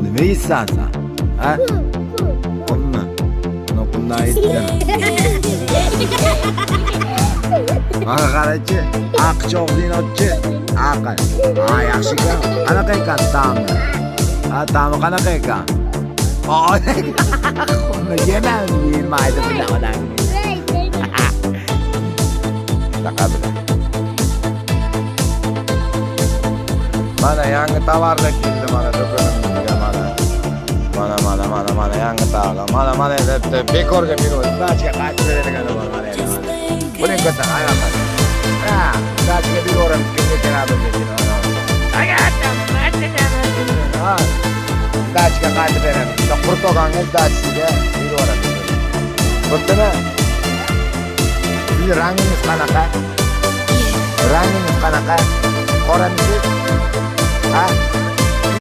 nima yeysan sen? Ha? Qulmi? Buni quldan yedin. Mana qarachi, aqchoqdin otchi. Aql. Ha, yaxshi ekan. Qanaqa ekan ta'mi? Ha, ta'mi qanaqa ekan? Qulni yana yeymaydi bular odam. Taqabul. Mana yangi tovarlar keldi mana do'konimizga mana yangi tovarlar. Mana deb bekorga beradi. Dachga qaytib beradigan bor mana. Buning ko'ta ayollar. Ha, dachga beroram kimga keladi dedi. Ha, dachga qaytib beraman. Qurtoqangiz dachsiga beroram. Bo'ptimi? Siz rangingiz qanaqa? Rangingiz qanaqa? Qoramisiz? Ha?